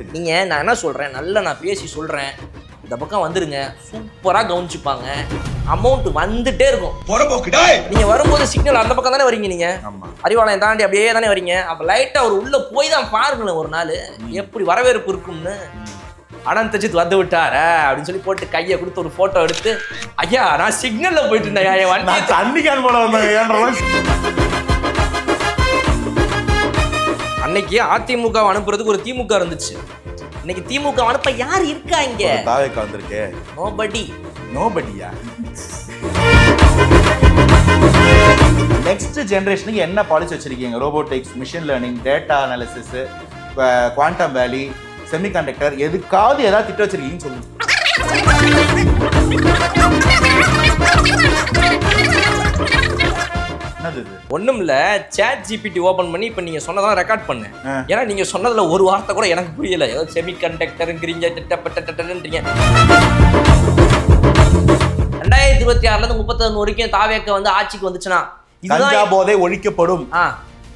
கேளுங்க. நான் என்ன சொல்கிறேன், நல்லா நான் பேசி சொல்கிறேன், இந்த பக்கம் வந்துருங்க, சூப்பராக கவனிச்சுப்பாங்க. அமௌண்ட் வந்துட்டே இருக்கும். நீங்க வரும்போது சிக்னல் அந்த பக்கம் தானே வரீங்க, நீங்க அறிவாலயம் தாண்டி அப்படியே தானே வரீங்க. அப்ப லைட்டா ஒரு உள்ள போய் தான் பாருங்களேன் ஒரு நாள் எப்படி வரவேற்பு இருக்கும்னு. அனந்தஜித் வந்து விட்டார அப்படின்னு சொல்லி போட்டு கையை கொடுத்து ஒரு போட்டோ எடுத்து, ஐயா நான் சிக்னல்ல போயிட்டு இருந்தேன், தண்ணிக்கான் போல வந்தாங்க. அன்னைக்கு அதிமுக அனுப்புறதுக்கு ஒரு திமுக இருந்துச்சு. இன்னைக்கு திமுக அனுப்ப யார் இருக்கா இங்க? தாவேக்கா வந்திருக்கே. நோபடியா? நெக்ஸ்ட் ஜெனரேஷனுக்கு என்ன பாலிசி வச்சிருக்கீங்க? Robotics, machine learning, data analysis, quantum வேலி, செமிகண்டக்டர், எதுக்காவது ஏதாவது திட்டம் வச்சிருக்கீங்கன்னு சொல்லுங்க. ஒண்ணும் இல்ல, சாட் ஜிபிடி ஓபன் பண்ணி இப்ப நீங்க சொன்னதான் ரெக்கார்ட் பண்ணேன். ஏன்னா நீங்க சொன்னதுல ஒரு வார்த்தை கூட எனக்கு புரியல. ஏதோ செமிகண்டக்டர்ங்கிறீங்க, திட்டப்பட்டீங்க. 2026ல 31 வரைக்கும் தாவேக்க வந்து ஆட்சிக்கு வந்துச்சுன்னா கஞ்சா போதை ஒழிக்கப்படும்.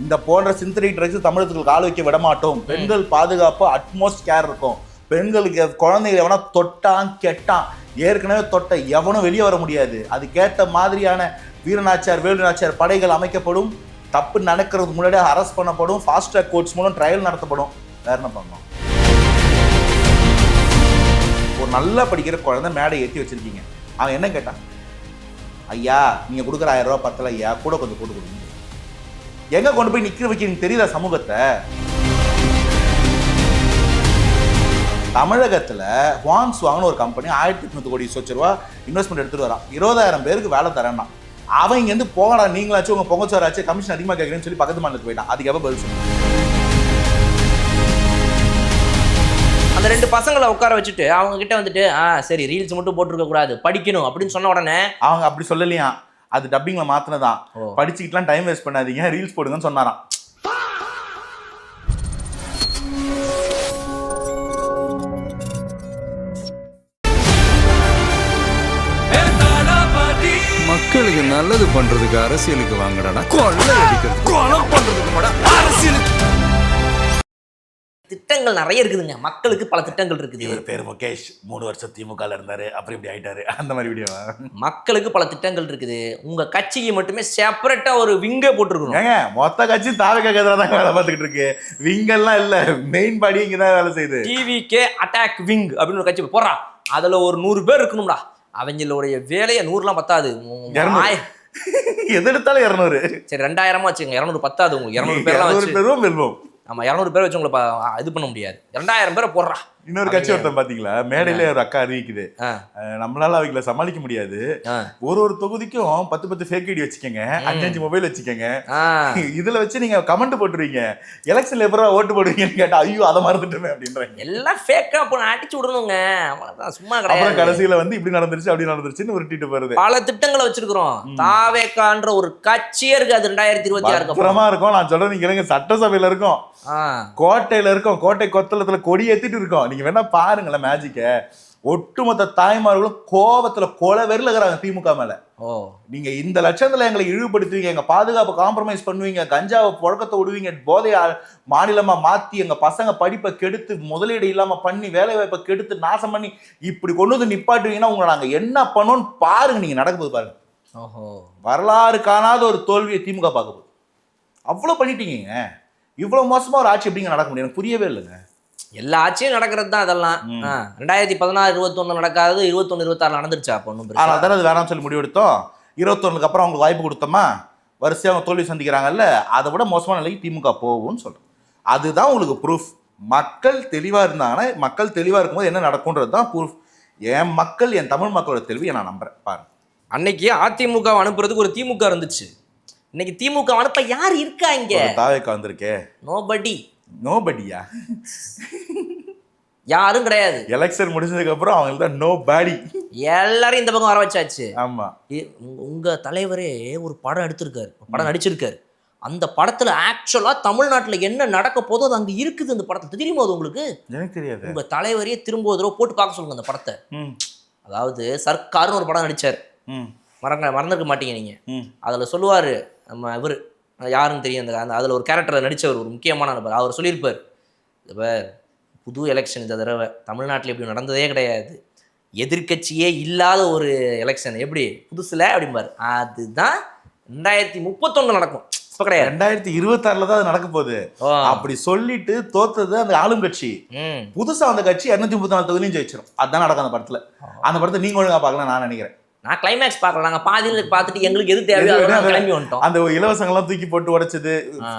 இந்த போன்ற சிந்தடிக் ட்ரக்ஸ் தமிழகத்துக்கு கால் வைக்க விட மாட்டோம். பெண்கள் பாதுகாப்பு அட்மோஸ்ட் கேர் இருக்கும். பெண்களுக்கு குழந்தைகள் எவனா தொட்டான் கெட்டான், ஏற்கனவே தொட்ட எவனும் வெளியே வர முடியாது. அதுக்கேற்ற மாதிரியான வீரநாச்சியார் வேலுநாச்சியார் படைகள் அமைக்கப்படும். தப்பு நடக்கிறதுக்கு முன்னாடி அரெஸ்ட் பண்ணப்படும். ஃபாஸ்ட் ட்ராக் கோர்ட்ஸ் மூலம் ட்ரையல் நடத்தப்படும். வேற என்ன பண்ணணும்? ஒரு நல்லா படிக்கிற குழந்தை மேடை ஏற்றி வச்சிருக்கீங்க. அவன் என்ன கேட்டான்? ஐயா நீங்க கொடுக்குற 1000 ரூபாய் பத்தல ஐயா, கூட கொஞ்சம் போட்டு கொடுங்க. எங்க கொண்டு போய் நிக்க வைக்க தெரியுதா சமூகத்தை? தமிழகத்துல வான்ஸ் வாங்கின ஒரு கம்பெனி 1800 கோடி ரூபா இன்வெஸ்ட்மெண்ட் எடுத்துட்டு வரான். 20,000 பேருக்கு வேலை தரேன்னா அவன் இங்க இருந்து போகடா, நீங்களாச்சும் உங்க பொங்கச்சோராச்சு கமிஷன் அதிகமாக கேட்குறேன்னு சொல்லி பக்கத்து மாநிலத்துக்கு போயிட்டான். அதுக்கு எப்ப பதில் சொல்லுங்க? அந்த 2 பசங்களை உட்கார வச்சுட்டு அவங்க கிட்ட வந்துட்டு சரி ரீல்ஸ் மட்டும் போட்டுருக்க கூடாது, படிக்கணும் அப்படின்னு சொன்ன உடனே அவங்க அப்படி சொல்லலையா, அது டப்பிங்ல மாத்தினதான். படிச்சுக்கிட்டுலாம் டைம் வேஸ்ட் பண்ணாதீங்க, ரீல்ஸ் போடுங்கன்னு சொன்னாராம். மக்களுக்கு நல்லது பண்றதுக்கு அரசியலுக்கு வாங்கடா, கொள்ளை அடிக்கிறது கொலை பண்றதுக்கு அரசியலுக்கு. திட்டங்கள் நிறைய இருக்குதுங்க, மக்களுக்கு பல திட்டங்கள் இருக்குது. இவர் பேர் முகேஷ், 3 வருஷம் திமுகல இருந்தாரு, அப்புறம் இப்படி ஆயிட்டாரு, அந்த மாதிரி வீடியோ. மக்களுக்கு பல திட்டங்கள் இருக்குது. உங்க கட்சிக்கு மட்டுமே செப்பரேட்டா ஒரு விங்கே போட்டுருக்கணும். ஏங்க மொத்த கட்சி தாவேக்கா எதிராக தான் வேலை பார்த்துக்கிட்டு இருக்கு. விங்கெல்லாம் இல்ல, மெயின் பாடி இங்கதான் வேலை செய்யுது. டிவிகே அட்டாக் விங் அப்படின்னு ஒரு கட்சி போடுறா, அதுல ஒரு 100 பேர் இருக்கணும்டா. அவங்களுடைய வேலையை 100லாம் பத்தாது. எது எடுத்தாலும் 200. சரி 2000 வச்சுங்க, 200 பத்தாது உங்களுக்கு. 200 பேர்லாம் ஆமா 200 பேர் வச்சு உங்களை இது பண்ண முடியாது. 2000 பேரை போடுறா. இன்னொரு கட்சி ஒருத்தன் பாத்தீங்களா, மேடையில ஒரு அக்கா அறிவிக்குது, நம்மளால அவங்கள சமாளிக்க முடியாது, ஒரு தொகுதிக்கும் 10 ஃபேக் ஐடி வச்சுக்கோங்க, 5 மொபைல் வச்சுக்கோங்க, இதுல வச்சு நீங்க கமெண்ட் போட்டுருவீங்க, எலெக்ஷன்ல எப்பறம் ஓட்டு போடுவீங்கன்னு கேட்டா ஐயோ அதை மறந்துட்டுமே அப்படின்றாங்க. எல்லாம் ஃபேக்கா போன அடிச்சு விடணுங்க, சும்மா கிடையாது. அப்புறம் கடைசியில வந்து இப்படி நடந்துருச்சு அப்படி நடந்துருச்சுன்னு உருட்டிட்டு போறது. பல திட்டங்களை வச்சிருக்கிறோம். தாவேக்கான்ற ஒரு கட்சியே இருக்கு. அது 2026 அப்புறமா இருக்கும். நான் சொல்றேன், நீங்க இல்லைங்க சட்டசபையில இருக்கும், கோட்டையில இருக்கும், கோட்டை கொத்தளத்துல கொடி ஏத்திட்டு இருக்கோம். நீங்க வேணா பாருங்களேன் மேஜிக்க. ஒட்டுமொத்த தாய்மார்களும் கோபத்துல கொலை வெறில இருக்கிறாங்க திமுக மேல. நீங்க இந்த லட்சத்துல எங்களை இழிவுபடுத்துவீங்க, எங்க பாதுகாப்பு காம்ப்ரமைஸ் பண்ணுவீங்க, கஞ்சாவை புழக்கத்தை விடுவீங்க, போதைய மாநிலமா மாத்தி எங்க பசங்க படிப்பை கெடுத்து முதலீடு இல்லாம பண்ணி வேலை வாய்ப்பை கெடுத்து நாசம் பண்ணி இப்படி கொண்டு வந்து நிப்பாட்டுவீங்கன்னா உங்களை நாங்க என்ன பண்ணோம்னு பாருங்க. நீங்க நடக்கும்போது பாருங்க. வரலாறு காணாத ஒரு தோல்வியை திமுக பார்க்க போகுது. அவ்வளவு பண்ணிட்டீங்க. இவ்வளவு மோசமா ஒரு ஆட்சி எப்படிங்க நடக்க முடியும்? எனக்கு புரியவே இல்லைங்க. எல்லா ஆட்சியும் நடக்கிறது தான் அதெல்லாம். 2016, 21 நடக்காது, 21, 26 நடந்துருச்சா? அப்போ அதனால தானே அது வேணாம்னு சொல்லி முடிவெடுத்தோம். 21க்கு அப்புறம் அவங்களுக்கு வாய்ப்பு கொடுத்தோமா, வரிசையாக அவங்க தோல்வி சந்திக்கிறாங்கல்ல, அதை விட மோசமான நிலைக்கு திமுக போகும்னு சொல்றேன். அதுதான் உங்களுக்கு ப்ரூஃப். மக்கள் தெளிவா இருந்தாங்கன்னா, மக்கள் தெளிவா இருக்கும்போது என்ன நடக்கும்ன்றது தான் ப்ரூஃப். என் மக்கள், என் தமிழ் மக்களோட தெளிவை நான் நம்புறேன். பாருங்க, அன்னைக்கு அதிமுக அனுப்புறதுக்கு ஒரு திமுக இருந்துச்சு. இன்னைக்கு திமுக அனுப்ப யார் இருக்கா இங்க? தாவேக்கா வந்திருக்கே. நோபடியா? யாரும் கிடையாது. எலெக்ஷன் முடிஞ்சதுக்கு அப்புறம் அவங்க தான் நோ பாடி. எல்லாரும் இந்த பக்கம் வர வச்சாச்சு. ஆமா, உங்க தலைவரே ஒரு படம் எடுத்திருக்காரு, படம் நடிச்சிருக்காரு. அந்த படத்துல ஆக்சுவலா தமிழ்நாட்டுல என்ன நடக்க போதோ அது அங்க இருக்குது. அந்த படத்துல தெரியுமா அது உங்களுக்கு? எனக்கு தெரியாது. உங்க தலைவரையே திரும்ப ஒரு தடவை போட்டு பார்க்க சொல்லுங்க அந்த படத்தை. அதாவது சர்க்கார்னு ஒரு படம் நடிச்சார், மறந்துருக்க மாட்டீங்க நீங்க. அதுல சொல்லுவாரு, நம்ம இவர் யாருன்னு தெரியும், அந்த அதில் ஒரு கேரக்டரை நடித்தவர், ஒரு முக்கியமான நபர். அவர் சொல்லியிருப்பார், புது எலெக்ஷன் இந்த தடவை தமிழ்நாட்டில் இப்படி நடந்ததே கிடையாது. எதிர்க்கட்சியே இல்லாத ஒரு எலெக்ஷன் எப்படி புதுசுல அப்படிம்பாரு. அதுதான் 2031 நடக்கும். இப்போ கிடையாது, 2026 தான் அது நடக்க போகுது. அப்படி சொல்லிட்டு தோத்தது அந்த ஆளும் கட்சி. புதுசா அந்த கட்சி 234 தொகுதியும் ஜெயிச்சிடும். அதுதான் நடக்கும் அந்த படத்துல. அந்த படத்தை நீங்க ஒழுங்கா பார்க்கலாம் நான் நினைக்கிறேன். நான் கிளைமேக்ஸ் பார்க்கலாம், நாங்கள் பாதியில் பார்த்துட்டு எங்களுக்கு எது தேவையோ கிளம்பி வந்துட்டோம். அந்த இலவசங்கள்லாம் தூக்கி போட்டு உடைச்சது,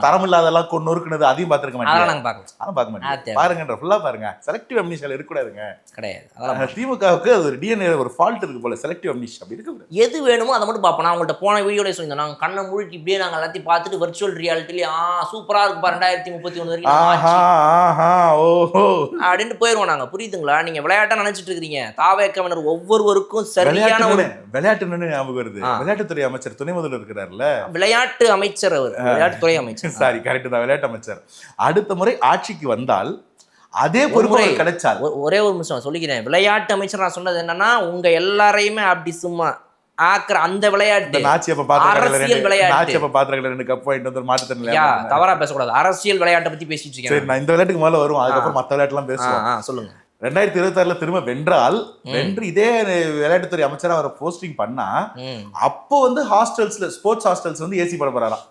தரம் இல்லாதெல்லாம் கொண்டு நொறுக்குனது, அதையும் பார்த்துருக்க மாட்டேன். நாங்கள் பார்க்கலாம், அதான் பார்க்க மாட்டேன். பாருங்கன்ற ஃபுல்லா பாருங்க. செலக்டிவ் அம்னிஷியா இருக்கக்கூடாதுங்க. கிடையாது. திமுகவுக்கு அது ஒரு டிஎன்ஏ ஒரு ஃபால்ட் இருக்கு போல. செலக்டிவ் அம்னிஷியா அப்படி இருக்கு. எது வேணுமோ அதை மட்டும் பார்ப்போம். நான் உங்கள்கிட்ட போன வீடியோட சொல்லியிருந்தேன், நாங்கள் கண்ணை மூழ்கி இப்படியே நாங்கள் எல்லாத்தையும் பார்த்துட்டு வர்ச்சுவல் ரியாலிட்டிலேயே சூப்பரா இருக்குப்பா 2031 வரைக்கும் அப்படின்ட்டு போயிடுவோம் நாங்கள். புரியுதுங்களா? நீங்க விளையாட்டா நினைச்சிட்டு இருக்கீங்க. தாவேக்கவினர் ஒவ்வொருவருக்கும் சரியான ஒரு விளையாட்டு ஞாபகம் வருது. விளையாட்டுத்துறை அமைச்சர் துணை முதல்வர் இருக்கிறார்ல, விளையாட்டு அமைச்சர், அவர் விளையாட்டுத்துறை அமைச்சர். சாரி, கரெக்ட் தான், விளையாட்டு அமைச்சர். அடுத்த முறை ஆட்சிக்கு வந்தால் அதே பொறுப்பு கிடைச்சால், ஒரே ஒரு நிமிஷம் சொல்லிக்கிறேன். விளையாட்டு அமைச்சர் நான் சொன்னது என்னன்னா, உங்க எல்லாரையுமே அப்படி சும்மா ஆக்குற அந்த விளையாட்டு, அரசியல் விளையாட்டு. தவறா பேசக்கூடாது. அரசியல் விளையாட்டை பத்தி பேசிட்டு இருக்கேன். நான் இந்த விளையாட்டுக்கு மேல வரும், அதுக்கப்புறம் மத்த விளையாட்டு எல்லாம் பேசுவோம். சொல்லுங்க. 2026 திரும்ப வென்று இதே விளையாட்டுத்துறை அமைச்சரா அவரை போஸ்டிங் பண்ணா, அப்போ ஹாஸ்டல்ஸ்ல ஸ்போர்ட்ஸ் ஹாஸ்டல்ஸ் ஏசி போட போறாராம்.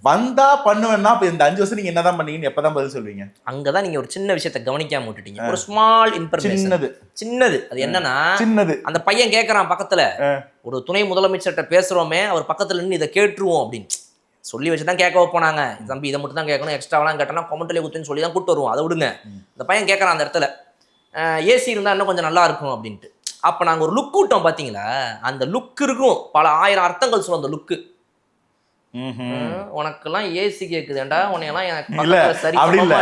வந்தா பண்ணுவேன்னா இப்ப இந்த 5 வருஷம் நீங்க என்னதான் பண்ணீங்கன்னு எப்பதான் பதில் சொல்வீங்க? அங்கதான் நீங்க ஒரு சின்ன விஷயத்தை கவனிக்காம விட்டுட்டீங்க. ஒரு ஸ்மால் இன்ஃபர்மேஷன், சின்னது. அது என்னன்னா, அந்த பையன் கேட்கறான் பக்கத்துல, ஒரு துணை முதலமைச்சர்கிட்ட பேசுறோமே, அவர் பக்கத்துல நின்று இதை கேட்டுருவோம் அப்படின்னு சொல்லி வச்சுதான் கேட்க வைப்போனாங்க. தம்பி இதை மட்டும் தான் கேட்கணும், எக்ஸ்ட்ராவெல்லாம் கேட்டோம்னா கொமெண்ட்லேயே குத்துன்னு சொல்லி தான் கூட்டு வருவோம். அதை விடுங்க. அந்த பையன் கேட்கறான் அந்த இடத்துல, ஏசி இருந்தால் இன்னும் கொஞ்சம் நல்லா இருக்கும் அப்படின்ட்டு. அப்போ நாங்கள் ஒரு லுக் விட்டோம் பார்த்தீங்களா? அந்த லுக் இருக்கும், பல 1000 அர்த்தங்கள் சொல்லும் அந்த லுக்கு. உனக்கெல்லாம் ஏசி கேக்குதுண்டா, உன்னையெல்லாம் எனக்கு சரி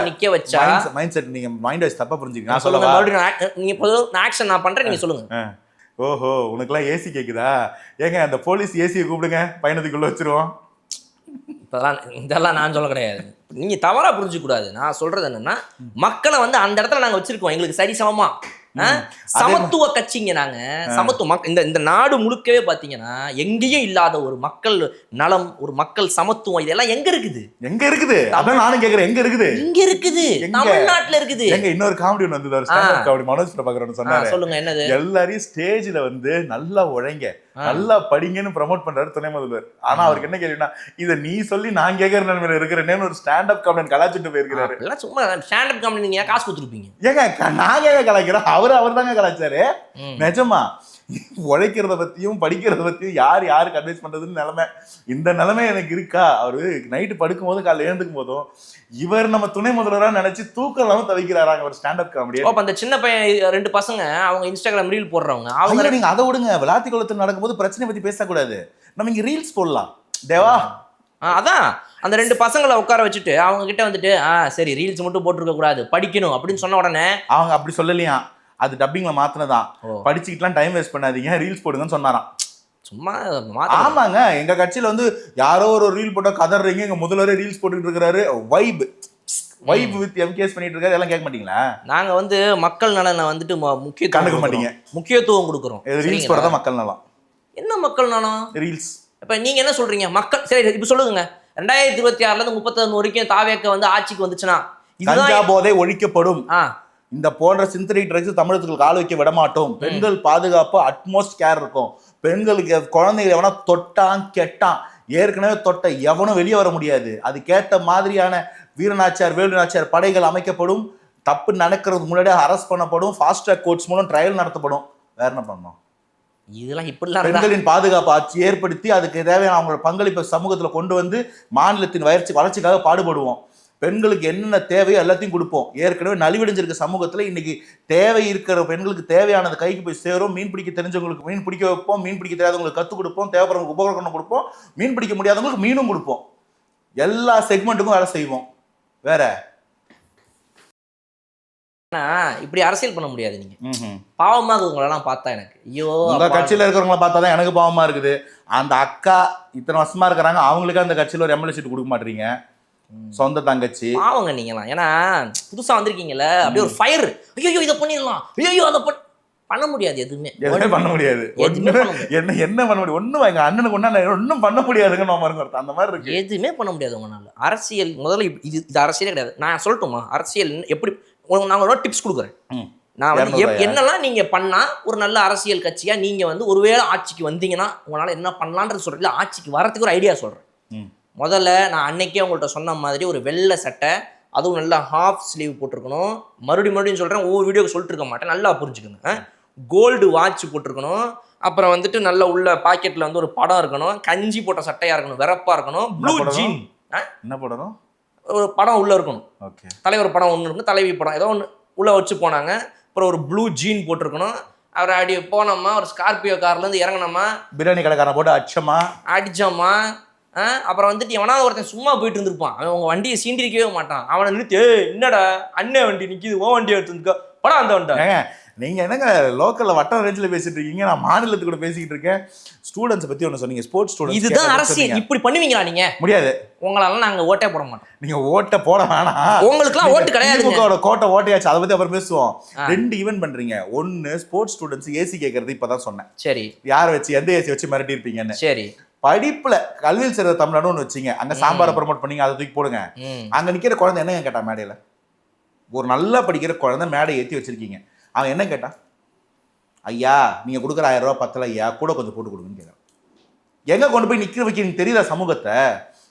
நிக்க வச்சா மைண்ட் செட். நீங்க மைண்ட் வாய்ஸ் தப்பா புரிஞ்சுக்கீங்க. நான் சொல்லுங்க மறுபடியும். நீங்க இப்போது ஆக்ஷன் நான் பண்றேன், நீங்க சொல்லுங்க. ஓஹோ, உனக்கெல்லாம் ஏசி கேக்குதா? ஏங்க அந்த போலீஸ் ஏசியை கூப்பிடுங்க, பயணத்துக்குள்ள வச்சிருவோம். இதெல்லாம் நான் சொல்ல கிடையாது, நீங்க தவறா புரிஞ்சுக்க கூடாது. நான் சொல்றது என்னன்னா, மக்களை அந்த இடத்துல நாங்க வச்சிருக்கோம். எங்களுக்கு சரி சமமா சமத்துவ கட்சிங்க நாங்க. சமத்துவம் இந்த நாடு முழுக்கவே பாத்தீங்கன்னா எங்கேயும் இல்லாத ஒரு மக்கள் நலம், ஒரு மக்கள் சமத்துவம், இதெல்லாம் எங்க இருக்குது? அதான் நானும் கேக்குறேன், எங்க இருக்குது? இங்க இருக்குது, தமிழ்நாட்டுல இருக்குது. எங்க இன்னொரு காமெடி ஒன்று வந்தது, ஸ்டாண்டப் காமெடி மனோஜ் பிரபாகரன் சொன்னாரு. சொல்லுங்க, என்னது? எல்லாரையும் ஸ்டேஜ்ல நல்லா உழைங்க, நல்லா படிங்கன்னு ப்ரமோட் பண்றாரு துணை முதல்வர். ஆனா அவருக்கு என்ன கேள்வினா, இதை நீ சொல்லி நான் கேட்கற நிலைமையில இருக்கிறேன்னு ஒரு ஸ்டாண்டப் காமெடி கலாச்சிட்டு போயிருக்கிறாரு. சும்மா ஸ்டாண்டப் காமெடி நீங்க காசு கொடுத்துருப்பீங்க. ஏங்க நான் ஏங்க கலாய்க்கிறேன்? அவர் தாங்க கலாச்சாரு. நிஜமா உழைக்கிறத பத்தியும் படிக்கிறத பத்தியும் யாருக்கு அட்வைஸ் பண்றதுன்னு நிலைமை. இந்த நிலைமை எனக்கு இருக்கா? அவரு நைட்டு படுக்கும் போது காலைல எழுந்துக்கும் போதும் இவர் நம்ம துணை முதல்வரா நினைச்சு தூக்கம் இல்லாம தவிக்கிறாராங்க ஒரு ஸ்டாண்டப் காமெடி. அந்த சின்ன பையன் 2 பசங்க அவங்க இன்ஸ்டாகிராம் ரீல் போடுறவங்க, அவங்க நீங்க அதை விடுங்க. விளாத்தி குளத்தில் நடக்கும்போது பிரச்சனை பத்தி பேசக்கூடாது, நம்ம இங்க ரீல்ஸ் போடலாம் தேவா. அதான் அந்த 2 பசங்களை உட்கார வச்சுட்டு அவங்க கிட்ட சரி ரீல்ஸ் மட்டும் போட்டுருக்க கூடாது, படிக்கணும் அப்படின்னு சொன்ன உடனே அவங்க அப்படி சொல்லலையா, அது டப்பிங்ல மாத்தினதான். படிச்சுக்கிட்டுலாம் டைம் வேஸ்ட் பண்ணாதீங்க, ரீல்ஸ் போடுங்கன்னு சொன்னாராம். சும்மா ஆமாங்க, எங்க கட்சியில யாரோ ஒரு ரீல் போட்டா கதறீங்க, எங்க முதல்வரே ரீல்ஸ் போட்டுட்டு இருக்காரு. வைப் வித் எம்கேஎஸ் பண்ணிட்டு இருக்காரு. எல்லாம் கேட்க மாட்டீங்களா? நாங்க மக்கள் நலனை முக்கியத்துவம் கொடுக்குறோம். ரீல்ஸ் போடுறதா மக்கள் நலம். என்ன மக்கள் நலம்? ரீல்ஸ். இப்ப நீங்க என்ன சொல்றீங்க? மக்கள் சரி இப்ப சொல்லுங்க, 2026ல இருந்து 31 வரைக்கும் தாவேக்க ஆட்சிக்கு வந்துச்சுன்னா கஞ்சா போதை ஒழிக்கப்படும், இந்த போன்ற சிந்தனை ட்ரக்ஸ் தமிழகத்துக்கு கால் வைக்க விட மாட்டோம், பெண்கள் பாதுகாப்பு அட்மோஸ்ட் கேர் இருக்கும், பெண்களுக்கு குழந்தைகள் எவனா தொட்டான் கெட்டான், ஏற்கனவே தொட்ட எவனும் வெளியே வர முடியாது, அது கேட்ட மாதிரியான வீரநாச்சியார் வேலுநாச்சியார் படைகள் அமைக்கப்படும், தப்பு நடக்கிறதுக்கு முன்னாடியே அரெஸ்ட் பண்ணப்படும், ஃபாஸ்ட் ட்ராக் கோர்ட்ஸ் மூலம் ட்ரையல் நடத்தப்படும். வேற என்ன பண்ணணும்? இதெல்லாம் இப்படிலாம் பெண்களின் பாதுகாப்பு ஆட்சி ஏற்படுத்தி அதுக்கு தேவையான அவங்களோட பங்களிப்பை சமூகத்துல கொண்டு மாநிலத்தின் வளர்ச்சிக்காக பாடுபடுவோம். பெண்களுக்கு என்னென்ன தேவையோ எல்லாத்தையும் கொடுப்போம். ஏற்கனவே நலிவடைஞ்சிருக்க சமூகத்துல இன்னைக்கு தேவை இருக்கிற பெண்களுக்கு தேவையானது கைக்கு போய் சேரும். மீன் பிடிக்க தெரிஞ்சவங்களுக்கு மீன் பிடிக்க வைப்போம், மீன் பிடிக்க தெரியாதவங்களுக்கு கற்றுக் கொடுப்போம், தேவைப்படுறவங்களுக்கு உபகரணம் கொடுப்போம், மீன் பிடிக்க முடியாதவங்களுக்கு மீனும் கொடுப்போம். எல்லா செக்மெண்ட்டுக்கும் வேலை செய்வோம். வேற இப்படி அரசியல் பண்ண முடியாது. நீங்க பாவமா இருக்குங்களெல்லாம் பார்த்தா எனக்கு ஐயோ, உங்க கட்சியில இருக்கிறவங்கள பார்த்தாதான் எனக்கு பாவமா இருக்குது. அந்த அக்கா இத்தனை வருஷமா இருக்கிறாங்க, அவங்களுக்கு அந்த கட்சியில ஒரு எம்எல்ஏ சீட் கொடுக்க மாட்டீங்க. சொந்த தங்கச்சி பாவங்க நீங்களாம். ஏன்னா புதுசா வந்திருக்கீங்கல்ல, அப்படியே ஒரு ஃபயர். ஐயோ இதை பண்ணிடலாம், ஐயோ அதை பண்ண முடியாது. எதுவுமே பண்ண முடியாது. என்ன பண்ண முடியும்? ஒன்னும் எங்க அண்ணனுக்கு ஒன்னும் பண்ண முடியாதுங்க. அந்த மாதிரி இருக்கு. எதுவுமே பண்ண முடியாது உங்களால. அரசியல் முதல்ல இது அரசியலே கிடையாது. நான் சொல்லட்டுமா? அரசியல் எப்படி நான் ஒரு டிப்ஸ் கொடுக்குறேன். நான் வந்து என்னெல்லாம் நீங்க பண்ணா ஒரு நல்ல அரசியல் கட்சியா நீங்க வந்து ஒருவேளை ஆட்சிக்கு வந்தீங்கன்னா உங்களால என்ன பண்ணலான்றது சொல்றீங்க. ஆட்சிக்கு வரதுக்கு ஒரு ஐடியா சொல்றேன். முதல்ல நான் அன்னைக்கே உங்கள்கிட்ட சொன்ன மாதிரி ஒரு வெள்ளை சட்டை, அதுவும் நல்லா ஹாஃப் ஸ்லீவ் போட்டிருக்கணும். மறுபடியும் சொல்றேன், ஒவ்வொரு வீடியோக்கு சொல்லிட்டு இருக்க மாட்டேன், நல்லா புரிஞ்சுக்கோங்க. கோல்டு வாட்ச் போட்டிருக்கணும். அப்புறம் வந்துட்டு நல்ல உள்ள பாக்கெட்ல வந்து ஒரு படம் இருக்கணும். கஞ்சி போட்ட சட்டையா இருக்கணும், வெறப்பா இருக்கணும். ப்ளூ ஜீன் என்ன போடணும், ஒரு படம் உள்ள இருக்கணும். ஓகே, தலைவர் படம் ஒன்று இருக்கணும், தலைவி படம் ஏதோ ஒன்று உள்ள வச்சு போனாங்க. அப்புறம் ஒரு ப்ளூ ஜீன் போட்டிருக்கணும். அவர் அடி போனோமா, ஒரு ஸ்கார்பியோ கார்லேருந்து இறங்கினோமா, பிரியாணி கடைக்காரன் போட்டு அடிச்சோமா. அப்புறம் வந்துட்டு எவனா ஒருத்தன் சும்மா போயிட்டு இருந்திருப்பான், அவன் உங்கள் வண்டியை சீண்டிருக்கவே மாட்டான். அவனை நிறுத்தி என்னடா அண்ணன் வண்டி நிற்கிது, ஓ வண்டி எடுத்துக்கோ படம் அந்த வண்டி. நீங்க என்னங்க லோக்கல்ல வட்ட ரேஞ்சில் பேசிட்டு இருக்கீங்க, நான் மாநிலத்துக்கு கூட பேசிக்கிட்டு இருக்கேன். ஸ்டூடெண்ட்ஸ் பத்தி ஒன்று சொன்னீங்க, ஸ்போர்ட்ஸ் ஸ்டூடெண்ட்ஸ். இதுதான் அரசியல். இப்படி பண்ணுவீங்களா நீங்க? முடியாது. உங்களால நாங்க ஓட்டே போட மாட்டோம். நீங்க ஓட்ட போட வேணாம், உங்களுக்குலாம் ஓட்டு கிடையாது. கோட்டை ஓட்டையாச்சு, அதை பத்தி அப்புறம் பேசுவோம். 2 ஈவென்ட் பண்றீங்க. ஒன்னு ஸ்போர்ட்ஸ் ஸ்டூடெண்ட்ஸ் ஏசி கேட்கறது இப்பதான் சொன்னேன். சரி, யாரை வச்சு எந்த ஏசி வச்சு மிரட்டி இருப்பீங்கன்னு. சரி, படிப்புல கல்வியில் சேர்ந்த தமிழ்நாடு ஒன்று வச்சிங்க, அங்க சாம்பாரை ப்ரமோட் பண்ணீங்க, அதை தூக்கி போடுங்க. அங்க நிக்கிற குழந்தை என்ன கேட்டா மேடையில? ஒரு நல்லா படிக்கிற குழந்தை மேடை ஏற்றி வச்சிருக்கீங்க, அவன் என்ன கேட்டான்? ஐயா நீங்க கொடுக்குற 1000 ரூபா பத்தல ஐயா, கூட கொஞ்சம் போட்டு கொடுங்கன்னு கேட்குறான். எங்க கொண்டு போய் நிற்க வைக்க தெரியுதா சமூகத்தை?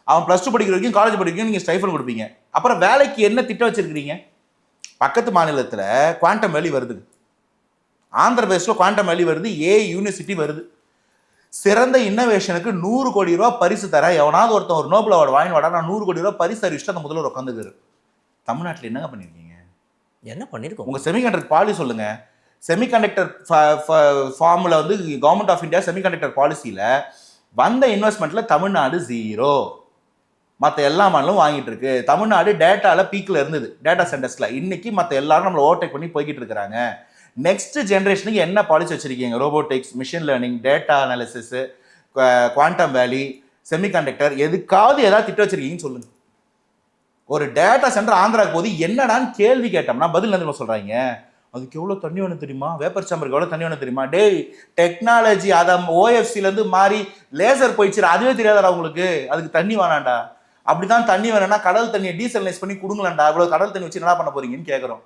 அவன் +2 படிக்கிற வரைக்கும், காலேஜ் படிக்கிற வரைக்கும் நீங்க ஸ்டைஃபன் கொடுப்பீங்க. அப்புறம் வேலைக்கு என்ன திட்டம் வச்சிருக்கிறீங்க? பக்கத்து மாநிலத்துல குவாண்டம் வேலி வருது, ஆந்திர பிரதேசில் குவாண்டம் வேலி வருது, யூனிவர்சிட்டி வருது. சிறந்த இன்னோவேஷனுக்கு 100 கோடி ரூபா பரிசு தர எவனாவது ஒருத்தன் ஒரு நோபல் அவார்டு வாங்கி வாடா, நான் 100 கோடி ரூபா பரிசு அறிவிச்சுட்டு அந்த முதல்வர் உட்காந்துக்காரு. தமிழ்நாட்டில் என்னங்க பண்ணிருக்கீங்க? என்ன பண்ணிருக்கோம்? உங்க செமிகண்டக்டர் பாலிசி சொல்லுங்க. செமிகண்டக்டர் ஃபார்முல வந்து கவர்மெண்ட் ஆஃப் இந்தியா செமிகண்டக்டர் பாலிசியில வந்த இன்வெஸ்ட்மெண்ட்ல தமிழ்நாடு 0, மற்ற எல்லா மாநிலமும் வாங்கிட்டு இருக்கு. தமிழ்நாடு டேட்டால பீக்ல இருந்தது, டேட்டா சென்டர்ஸ்ல. இன்னைக்கு மற்ற எல்லாரும் நம்மளை ஓவர்டேக் பண்ணி போய்கிட்டு இருக்கிறாங்க. நெக்ஸ்ட் ஜென்ரேஷனுக்கு என்ன பாலிசி வச்சிருக்கீங்க? Robotics, machine learning, data analysis, quantum வேலி, செமிகண்டக்டர், எதுக்காவது ஏதாவது திட்டம் வச்சிருக்கீங்கன்னு சொல்லுங்க. ஒரு டேட்டா சென்டர் ஆந்திராவுக்கு போது என்னடான்னு கேள்வி கேட்டோம்னா பதில் என்ன சொல்றாங்க? அதுக்கு எவ்வளோ தண்ணி வேணும் தெரியுமா, வேப்பர் சாம்பருக்கு எவ்வளோ தண்ணி வேணும் தெரியுமா? டேய், டெக்னாலஜி அதை ஓஎஃப்சிலேருந்து மாறி லேசர் போயிடுச்சு, அதுவே தெரியாதா உங்களுக்கு? அதுக்கு தண்ணி வேணாண்டா. அப்படிதான் தண்ணி வேணும்னா கடல் தண்ணியை டீசலைஸ் பண்ணி கொடுங்களாண்டா. இவ்வளோ கடல் தண்ணி வச்சு என்ன பண்ண போறீங்கன்னு கேட்குறோம்.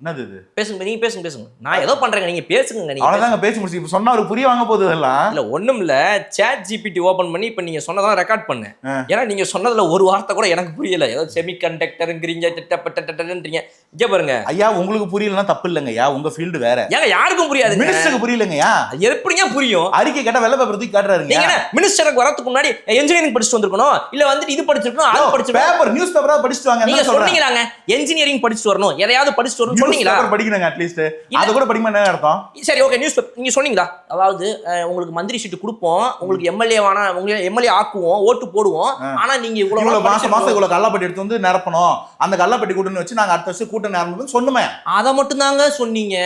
என்னது இது? பேசுங்க, நீங்க பேசுங்க. நான் ஏதோ பண்றேங்க, நீங்க பேசுங்க. நீங்க அவ்வளவுதாங்க பேசி முடிச்சு. இப்ப சொன்னா ஒரு புரிய வாங்க போகுது. இதெல்லாம் இல்ல, ஒண்ணும் இல்ல. சாட் ஜிபிடி ஓபன் பண்ணி இப்ப நீங்க சொன்னதா ரெக்கார்ட் பண்ணேன். ஏன்னா நீங்க சொன்னதுல ஒரு வார்த்தை கூட எனக்கு புரியல. ஏதோ செமிகண்டக்டர்ங்கறீங்க, டட்டப்பட்டன்றீங்க. இங்க பாருங்க ஐயா, உங்களுக்கு புரியலன்னா தப்பு இல்லைங்க ஐயா, உங்க ஃபீல்டு வேற. ஏங்க யாருக்கும் புரியாது, மினிஸ்டருக்கு புரியலங்கய்யா. எப்படிங்க புரியும்? அறிக்கை கேட்டா வெள்ளை பேப்பர் தூக்கி காட்டுறாருங்க. நீங்க மினிஸ்டருக்கு வரதுக்கு முன்னாடி இன்ஜினியரிங் படிச்சுட்டு வந்திருக்கணும், இல்ல வந்து இது படிச்சிருக்கணும், அது படிச்சு பேப்பர் நியூஸ் பேப்பரா படிச்சுட்டு வாங்க. நீங்க சொல்றீங்களாங்க இன்ஜினியரிங் படிச்சுட்டு வரணும், எதையாவது படிச்சுட்டு வரணும் சொன்னீங்களா? படிக்கணுங்க அட்லீஸ்ட். அது கூட படிக்க என்ன அர்த்தம்? சரி, ஓகே, நியூஸ் பேப்பர் நீங்க சொன்னீங்களா? அதாவது உங்களுக்கு மந்திரி சீட்டு கொடுப்போம், உங்களுக்கு எம்எல்ஏ வானா, உங்களுக்கு எம்எல்ஏ ஆக்குவோம், ஓட்டு போடுவோம். ஆனா நீங்க இவ்வளவு மாசம் இவ்வளவு கல்லாப்பட்டி எடுத்து வந்து நிரப்பணும், அந்த கல்லாப்பட்டி கூட்டணி வச்சு நாங்க அடுத்த வருஷம் கூட்டம் நிரப்பணும் சொன்னோமே. அதை மட்டும் தாங்க சொன்னீங்க.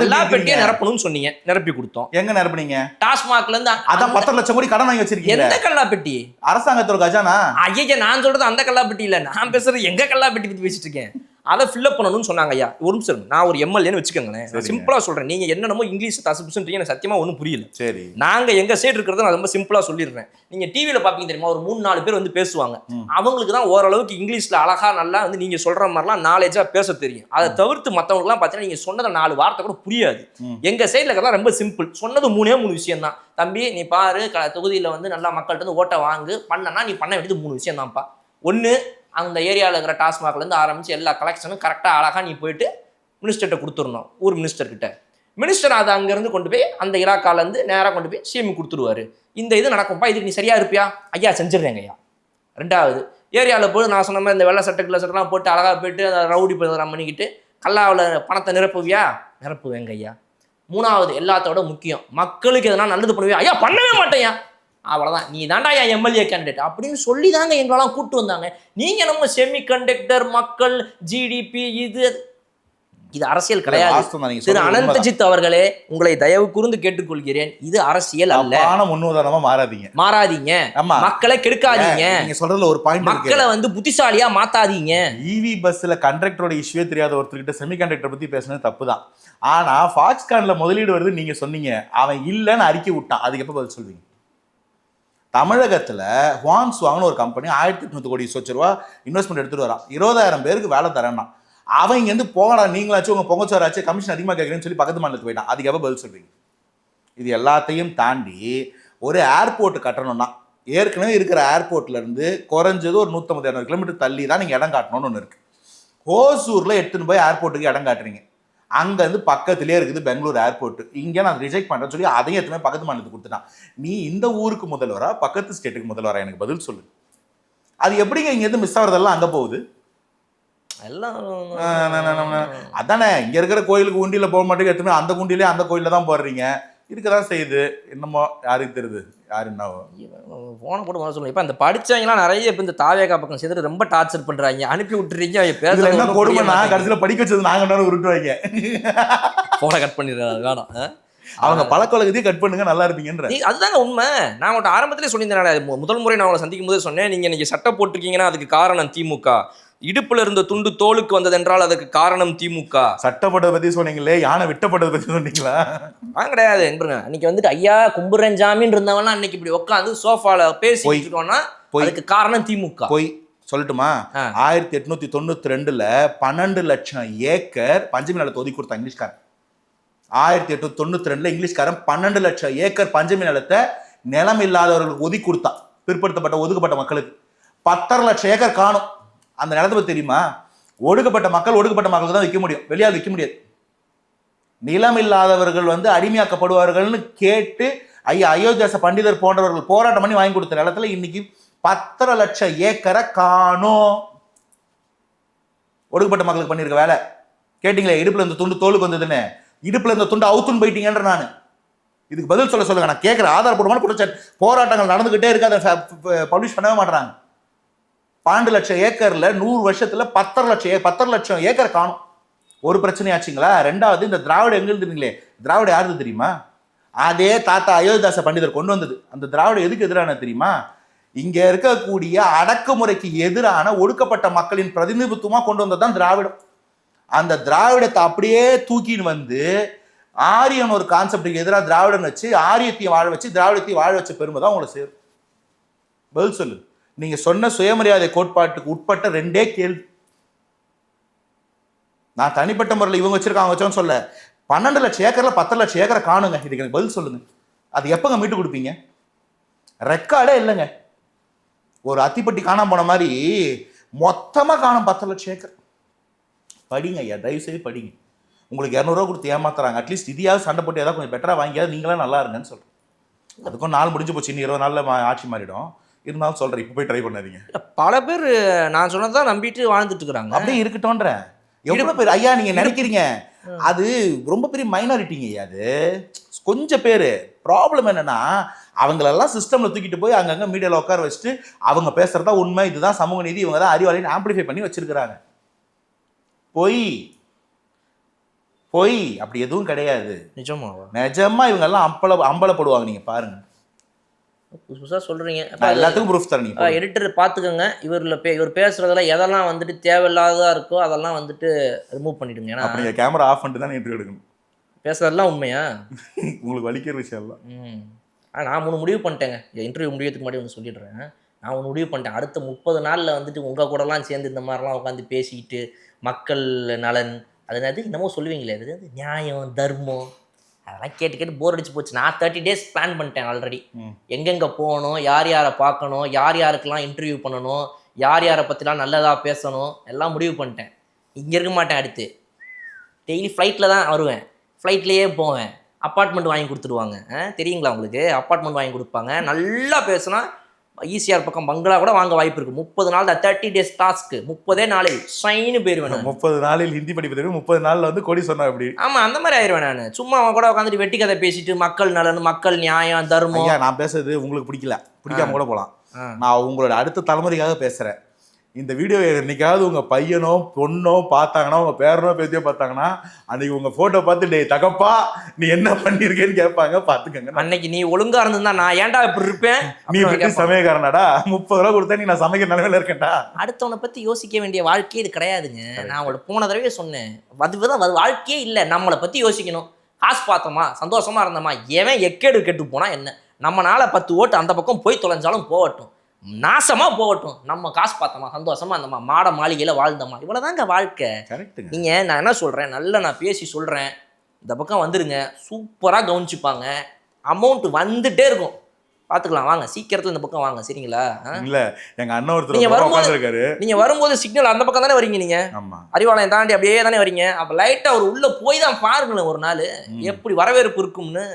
கல்லாப்பட்டியை நிரப்பணும்னு சொன்னீங்க, நிரப்பி கொடுத்தோம். எங்க நிரப்புனீங்க? டாஸ்மாக்ல இருந்து. அதான் 10 லட்சம் கோடி கடன் வாங்கி வச்சிருக்கீங்க. எந்த கல்லாப்பட்டி? அரசாங்கத்தோட கஜானா. ஐயா, நான் சொல்றது அந்த கல்லாப்பட்டி இல்ல, நான் பேசுறது எங்க கல்லாப்பட்டி பத்தி பேசிட்டு இருக்கேன். அதை ஃபில்அப் பண்ணணும்னு சொன்னாங்க. ஐயா ஒரு நிமிஷம், நான் ஒரு எம்எல்ஏன்னு வச்சுக்கோங்களேன், சிம்பிளா சொல்றேன். நீங்க என்னென்னமோ இங்கிலீஷ் தசுப்புசுன்றீங்க, எனக்கு சத்தியமா ஒன்றும் புரியல. சரி, நாங்க எங்க சைடு இருக்கிறத நான் ரொம்ப சிம்பிளா சொல்லிடுறேன். நீங்க டிவியில பாப்பீங்க தெரியுமா, ஒரு 3-4 பேர் வந்து பேசுவாங்க. அவங்களுக்கு தான் ஓரளவுக்கு இங்கிலீஷ்ல அழகா நல்லா வந்து நீங்க சொல்ற மாதிரிலாம் நாலேஜா பேச தெரியும். அதை தவிர்த்து மற்றவங்களுக்குலாம் பார்த்தீங்கன்னா நீங்க சொன்னதை 4 வார்த்தை கூட புரியாது. எங்க சைட்ல இருக்கிறதா ரொம்ப சிம்பிள். சொன்னது 3 விஷயம் தான். தம்பி நீ பாரு, தொகுதியில வந்து நல்லா மக்கள்கிட்ட வந்து ஓட்டை வாங்கு, பண்ணனா நீ பண்ண வேண்டியது 3 விஷயம் தான்ப்பா. ஒன்று, அந்த ஏரியாவில் இருக்கிற டாஸ்மாக்லேருந்து ஆரம்பித்து எல்லா கலெக்ஷனும் கரெக்டாக அழகாக நீ போயிட்டு மினிஸ்டர்கிட்ட கொடுத்துடணும், ஊர் மினிஸ்டர்கிட்ட. மினிஸ்டர் அதை அங்கேருந்து கொண்டு போய் அந்த இலாக்காலேருந்து நேராக கொண்டு போய் சிஎம் கொடுத்துருவாரு. இந்த இது நடக்கும்ப்பா, இதுக்கு நீ சரியா இருப்பியா? ஐயா செஞ்சிடுறேங்க ஐயா. 2வது, ஏரியாவில் போய் நான் சொன்ன மாதிரி இந்த வெள்ளை சட்டெல்லாம் போட்டு அழகாக போயிட்டு அதை ரவுடி பிரதரம் பண்ணிக்கிட்டு கல்லாவில் பணத்தை நிரப்புவியா? நிரப்புவேங்க ஐயா. 3வது, எல்லாத்தோட முக்கியம், மக்களுக்கு எதனா நல்லது பண்ணுவியா? ஐயா பண்ணவே மாட்டேயா. அவ்வளோதான், நீ தாண்டா என் எம்எல்ஏ கேண்டிடேட் அப்படின்னு சொல்லி தாங்க எங்களெல்லாம் கூப்பிட்டு வந்தாங்க. நீங்கள் நம்ம செமிகண்டக்டர், மக்கள், ஜிடிபி, இது அரசியல் கிடையாது. திரு அனந்தஜித் அவர்களே, உங்களை தயவு கூர்ந்து கேட்டுக்கொள்கிறேன், இது அரசியல் அல்ல. முன்னுதாரணமா மாறாதீங்க, மக்களை கெடுக்காதீங்க. நீங்க சொல்றதுல ஒரு பாயிண்ட், மக்களை வந்து புத்திசாலியா மாத்தாதீங்க. ஈவி பஸ்ல கண்டக்டரோட இஷ்யூவே தெரியாத ஒருத்தர்கிட்ட செமிகண்டக்டர் பத்தி பேசுனது தப்பு தான். ஆனா ஃபாக்ஸ்கான்ல முதலீடு வருது நீங்க சொன்னீங்க, அவன் இல்லைன்னு அறிக்கை விட்டான், அதுக்கு எப்ப பதில் சொல்வீங்க? தமிழகத்தில் ஹுவான்ஸ் வாங்கின ஒரு கம்பெனி 1800 கோடி ரூபா இன்வெஸ்ட்மெண்ட் எடுத்துட்டு வரான், 20,000 பேருக்கு வேலை தரேன்னா. அவன் இங்கேருந்து போகடா நீங்களாச்சும் உங்க பொங்கச்சோராச்சு கமிஷன் அதிகமாக கேட்குறேன்னு சொல்லி பக்கத்து மாநிலத்துக்கு போயிட்டான். அதுக்கு எப்போ பதில் சொல்றீங்க? இது எல்லாத்தையும் தாண்டி ஒரு ஏர்போர்ட் கட்டணும்னா ஏற்கனவே இருக்கிற ஏர்போர்ட்ல இருந்து குறைஞ்சது ஒரு 150-200 கிலோமீட்டர் தள்ளி தான் நீங்க இடம் காட்டணும்னு ஒன்று இருக்கு. ஹோசூர்ல எடுத்துன்னு போய் ஏர்போர்ட்டுக்கு இடம் காட்டுறீங்க. அங்க இருந்து பக்கத்திலே இருக்குது பெங்களூர் ஏர்போர்ட். இங்க நான் ரிஜெக்ட் பண்றேன்னு சொல்லி அதையும் எடுத்துமே பக்கத்து மாநிலத்துக்கு கொடுத்துட்டான். நீ இந்த ஊருக்கு முதல்வரா பக்கத்து ஸ்டேட்டுக்கு முதல்வரா? எனக்கு பதில் சொல்லு. அது எப்படிங்க இங்க இருந்து மிஸ் ஆகுறதெல்லாம் அங்க போகுது? எல்லாம் அதானே இங்க இருக்கிற கோயிலுக்கு உண்டியில போக மாட்டேங்க, எடுத்துமே அந்த குண்டிலே அந்த கோயில தான் போடுறீங்க. இருக்கதான் செய்யுது. என்னமோ யாருக்கு தெரியுது யாரு என்ன போன போட்டு முதல்ல சொல்லுங்க. இப்போ அந்த படிச்சவங்கலாம் நிறைய இப்போ இந்த தாவேகா பக்கம் சேர்ந்து ரொம்ப டார்ச்சர் பண்றாங்க, அனுப்பி விட்டுறீங்க. அவங்க என்ன கொடுமைனா கடைசியில படிக்க வச்சது நாங்க என்ன உருட்டுவாங்க. போனை கட் பண்ணிடுறாங்க, வேணாம். அவங்க பழக்கவழக்கத்தையும் கட் பண்ணுங்க, நல்லா இருப்பீங்கன்ற. அதுதாங்க உண்மை. நான் உங்கள்கிட்ட ஆரம்பத்திலே சொல்லியிருந்தேன், முதல் முறை நான் உங்களை சந்திக்கும் போது சொன்னேன், நீங்க இன்னைக்கு சட்டை போட்டிருக்கீங்கன்னா அதுக்கு காரணம் திமுக. இடுப்புல இருந்த துண்டு தோலுக்கு வந்தது என்றால் அதுக்கு காரணம் திமுக. சட்டப்பட்டதை பத்தி சொன்னீங்களே, யானை விட்டப்பட்டதை பத்தி சொன்னீங்களா? கிடையாது. அன்னைக்கு வந்துட்டு ஐயா கும்புரன் ஜாமீன் இருந்தவனா அன்னைக்கு இப்படி உட்காந்து சோஃபால பேசிட்டோம்னா அதுக்கு காரணம் திமுக. போய் சொல்லட்டுமா? 1892ல 12 லட்சம் ஏக்கர் பஞ்சமி நிலத்தை ஒதுக்கி கொடுத்தான் இங்கிலீஷ்காரன். 1892ல இங்கிலீஷ்காரன் 12 லட்சம் ஏக்கர் பஞ்சமி நிலத்தை நிலம் இல்லாதவர்களுக்கு ஒதுக்கி கொடுத்தான், பிற்படுத்தப்பட்ட ஒதுக்கப்பட்ட மக்களுக்கு. 10.5 லட்சம் ஏக்கர் காணும். அந்த நிலத்தை பத்தி தெரியுமா? ஒடுக்கப்பட்ட மக்களுக்கு தான் விற்க முடியும், வெளியால் விற்க முடியாது. நிலம் இல்லாதவர்கள் அடிமையாக்கப்படுவார்கள்னு கேட்டு அயோத்தியாச பண்டிதர் போன்றவர்கள் போராட்டம் பண்ணி வாங்கி கொடுத்த நிலத்துல இன்னைக்கு 10.5 லட்சம் ஏக்கரை காணும். ஒடுக்கப்பட்ட மக்களுக்கு பண்ணிருக்க வேலை கேட்டீங்களே, இடுப்புல இருந்த துண்டு தோலுக்கு வந்ததுன்னு. இடுப்புல இருந்த துண்டு அவுத்துன்னு போயிட்டீங்கன்ற நான் இதுக்கு பதில் சொல்லுங்க. நான் கேட்கிற ஆதாரப்பூர்வமான குற்றச்சாட்டு. போராட்டங்கள் நடந்துகிட்டே இருக்கு, அதை பப்ளிஷ் பண்ணவே மாட்டாங்க. 12 லட்சம் ஏக்கர்ல 100 வருஷத்துல 10.5 லட்சம் ஏக்கர் காணும். ஒரு பிரச்சனையாச்சுங்களா? ரெண்டாவது, இந்த திராவிட எங்க இருந்தீங்களே, திராவிட யாரு தெரியுமா? அதே தாத்தா அயோத்தியாச பண்டிதர் கொண்டு வந்தது. அந்த திராவிட எதுக்கு எதிரான தெரியுமா? இங்க இருக்கக்கூடிய அடக்குமுறைக்கு எதிரான ஒடுக்கப்பட்ட மக்களின் பிரதிநிதித்துவமா கொண்டு வந்ததுதான் திராவிடம். அந்த திராவிடத்தை அப்படியே தூக்கின்னு ஆரியன் ஒரு கான்செப்டுக்கு எதிராக திராவிடன் வச்சு ஆரியத்தையும் வாழ வச்சு திராவிடத்தையும் வாழ வச்ச பெருமை தான் உங்களை சேரும். பதில் சொல்லு. நீங்க சொன்ன சுயமரியாதை கோட்பாட்டுக்கு உட்பட்ட 2 கேள்வி. நான் தனிப்பட்ட முறையில் இவங்க வச்சிருக்காங்க வச்சோன்னு சொல்ல. 12 லட்சம் ஏக்கர்ல 10 லட்சம் ஏக்கரை காணுங்க. இதுக்கு எனக்கு பதில் சொல்லுங்க. அது எப்பங்க மீட்டு கொடுப்பீங்க? ரெக்கார்டே இல்லைங்க. ஒரு அத்திப்பட்டி காணாம போன மாதிரி மொத்தமா காணும் 10 லட்சம் ஏக்கர். படிங்க ஐயா, தயவு செய்து படிங்க. உங்களுக்கு 200 ரூபா கொடுத்து ஏமாத்துறாங்க. அட்லீஸ்ட் இதையாவது சண்டை போட்டு ஏதாவது கொஞ்சம் பெட்டரா வாங்கியாவது நீங்களா நல்லா இருங்கன்னு சொல்றேன். அதுக்கும் நாள் முடிஞ்சு போச்சு, இன்னும் 20 நாள்ல ஆட்சி மாறிடும். இருந்தாலும் சொல்றேன், இப்போ போய் ட்ரை பண்ணாதீங்க. பல பேர் நான் சொன்னதான் நம்பிட்டு வாழ்ந்துட்டு இருக்கிறாங்க. அப்படியே இருக்கட்டும்ன்ற. எவ்வளவு பேர் ஐயா நீங்க நினைக்கிறீங்க? அது ரொம்ப பெரிய மைனாரிட்டிங்க ஐயா. அது கொஞ்சம் பேர். ப்ராப்ளம் என்னன்னா, அவங்களெல்லாம் சிஸ்டம்ல தூக்கிட்டு போய் அங்கங்க மீடியாவில் உட்கார வச்சுட்டு அவங்க பேசுறதா உண்மை, இதுதான் சமூக நீதி, இவங்க தான் அறிவாளின்னு ஆம்பிளிஃபை பண்ணி வச்சிருக்கிறாங்க. பொய் அப்படி எதுவும் கிடையாது. நிஜமா இவங்க எல்லாம் அம்பலப்படுவாங்க. நீங்க பாருங்க, புதுசாக சொல்கிறீங்க. எல்லாத்துக்கும் ப்ரூஃப் தரீங்க. எடிட்டர் பார்த்துக்கோங்க. இவர் பேசுறதுல எதெல்லாம் தேவையில்லாததா இருக்கோ அதெல்லாம் ரிமூவ் பண்ணிடுங்க. ஏன்னா நீங்கள் கேமரா ஆஃப் பண்ணிட்டு தான் இன்டர்வியூ எடுக்கணும். பேசுறதெல்லாம் உண்மையா? உங்களுக்கு வலிக்கிற விஷயம் எல்லாம். நான் 3 முடிவு பண்ணிட்டேங்க. இன்டர்வியூ முடியறதுக்கு முன்னாடி ஒன்று சொல்லிடுறேன். நான் ஒன்று முடிவு பண்ணிட்டேன். அடுத்த 30 நாளில் உங்கள் கூடலாம் சேர்ந்து இந்த மாதிரிலாம் உட்காந்து பேசிக்கிட்டு மக்கள் நலன் அது என்னமோ சொல்லுவீங்களே, அது நியாயம் தர்மம் அதெல்லாம் கேட்டு போர் அடிச்சு போச்சு. நான் 30 டேஸ் பிளான் பண்ணிட்டேன் ஆல்ரெடி. எங்கெங்கே போகணும், யார் யாரை பார்க்கணும், யார் யாருக்கெல்லாம் இன்டர்வியூ பண்ணணும், யார் யாரை பற்றிலாம் நல்லதாக பேசணும் எல்லாம் முடிவு பண்ணிட்டேன். இங்கே இருக்க மாட்டேன். அடுத்து டெய்லி ஃப்ளைட்டில் தான் வருவேன், ஃப்ளைட்லேயே போவேன். அப்பார்ட்மெண்ட் வாங்கி கொடுத்துருவாங்க. தெரியுங்களா உங்களுக்கு? அப்பார்ட்மெண்ட் வாங்கி கொடுப்பாங்க. நல்லா பேசுனா ஈசிஆர் பக்கம் பங்களா கூட வாங்க வாய்ப்பு இருக்குது. 30 நாள் தான் 30 டேஸ் டாஸ்க்கு. 30 நாளில் சைனு போயிடுவேன். 30 நாளில் ஹிந்தி படிப்பு 30 நாளில் கோடி சொன்னா எப்படி? ஆமாம், அந்த மாதிரி ஆயிடுவேன் நான். சும்மா அவன் கூட உட்காந்துட்டு வெட்டி கதை பேசிட்டு மக்கள் நலன், மக்கள் நியாயம், தர்மம். நான் பேசுறது உங்களுக்கு பிடிக்காம கூட போகலாம். நான் உங்களோட அடுத்த தலைமுறைக்காக பேசுகிறேன். இந்த வீடியோ என்னைக்காவது உங்கள் பையனோ பொண்ணோ பார்த்தாங்கன்னா, உங்கள் பேரனோ பேத்தியோ பார்த்தாங்கன்னா, அன்னைக்கு உங்கள் ஃபோட்டோ பார்த்து டே தகப்பா நீ என்ன பண்ணியிருக்கேன்னு கேட்பாங்க. பார்த்துக்கங்க. அன்னைக்கு நீ ஒழுங்காக இருந்திருந்தா நான் ஏன்டா இப்படி இருப்பேன்? நீ சமயக்காரனாடா, 30 ரூபா கொடுத்தா நீ நான் சமைக்கிற நிலைமையில இருக்கேன்டா. அடுத்தவனை பற்றி யோசிக்க வேண்டிய வாழ்க்கையே இது கிடையாதுங்க. நான் உங்களோட போன தடவை சொன்னேன், அது வாழ்க்கையே இல்லை. நம்மளை பற்றி யோசிக்கணும். காசு பார்த்தோமா, சந்தோஷமா இருந்தோமா, எவன் எக்கேடு கெட்டு போனால் என்ன, நம்மளால 10 ஓட்டு அந்த பக்கம் போய் தொலைஞ்சாலும் போகட்டும். நாசமா போகட்டும், நம்ம காசு பார்த்தோமா, சந்தோஷமா இருந்தோமா, மாட மாளிகையில வாழ்ந்தோமா, இவ்வளவுதாங்க வாழ்க்கை. கரெக்ட்டுங்க. நீங்க நான் என்ன சொல்றேன், நல்லா நான் பேசி சொல்றேன், இந்த பக்கம் வந்துருங்க, சூப்பரா கவனிச்சுப்பாங்க. அமௌண்ட் வந்துட்டே இருக்கும், பாத்துக்கலாம். வாங்க சீக்கிரத்துல இந்த பக்கம் வாங்க, சரிங்களா? இல்ல எங்க அண்ணன் நீங்க ஒருத்தர் வரும்போது உட்கார்ந்திருக்காரு. நீங்க வரும்போது சிக்னல் அந்த பக்கம் தானே வரீங்க, நீங்க ஆமா. அறிவாலயம் தாண்டி அப்படியே தானே வரீங்க. அப்ப லைட்டா அவர் உள்ள போய் தான் பாருங்களேன் ஒரு நாள் எப்படி வரவேற்பு இருக்கும்னு.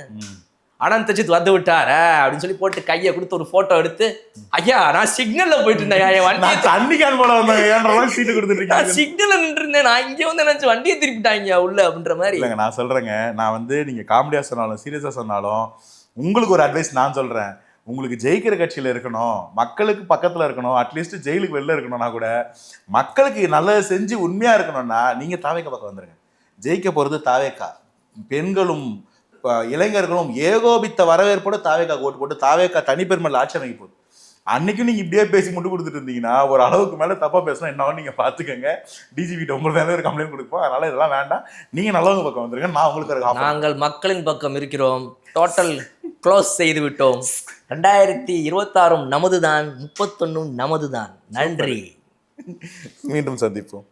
அனந்த் அஜித் வந்து விட்டார அப்படின்னு சொல்லி போட்டு கையை கொடுத்து ஒரு போட்டோ எடுத்து, ஐயா நான் சிக்னல்ல போயிட்டு இருந்தேன், என் வண்டி தண்ணி கேன் போல வந்தாங்க, சீட்டு கொடுத்துட்டு நான் சிக்னல்ல நின்று இருந்தேன், நான் இங்க வந்து நினைச்சு வண்டியை திருப்பிட்டாங்க உள்ள அப்படின்ற மாதிரி. இல்லைங்க, நான் சொல்றேங்க, நான் வந்து நீங்க காமெடியா சொன்னாலும் சீரியஸா சொன்னாலும் உங்களுக்கு ஒரு அட்வைஸ் நான் சொல்றேன். உங்களுக்கு ஜெயிக்கிற கட்சியில இருக்கணும், மக்களுக்கு பக்கத்துல இருக்கணும், அட்லீஸ்ட் ஜெயிலுக்கு வெளில இருக்கணும்னா கூட மக்களுக்கு நல்லது செஞ்சு உண்மையா இருக்கணும்னா நீங்க தாவேக்கா பக்கம் வந்துருங்க. ஜெயிக்க போறது தாவேக்கா. பெண்களும் இளைஞர்களும் ஏகோபித்த வரவேற்போட தாவேக்கா ஓட்டு போட்டு தாவேக்கா தனிப்பெருமையில் ஆட்சி அமைக்க போகுது. அன்னைக்கும் நீங்க இப்படியே பேசி முட்டு கொடுத்துட்டு இருந்தீங்கன்னா ஒரு அளவுக்கு மேல தப்பா பேசினா என்னவோ நீங்க பாத்துக்கங்க. டிஜிபிட்ட உங்க மேல ஒரு கம்ப்ளைண்ட் கொடுப்போம். அதனால இதெல்லாம் வேண்டாம், நீங்க நல்லவங்க பக்கம் வந்துருங்க. நான் உங்களுக்கு நாங்கள் மக்களின் பக்கம் இருக்கிறோம். டோட்டல் க்ளோஸ் செய்து விட்டோம். 2026 நமதுதான், 31 நமதுதான். நன்றி. மீண்டும் சந்திப்போம்.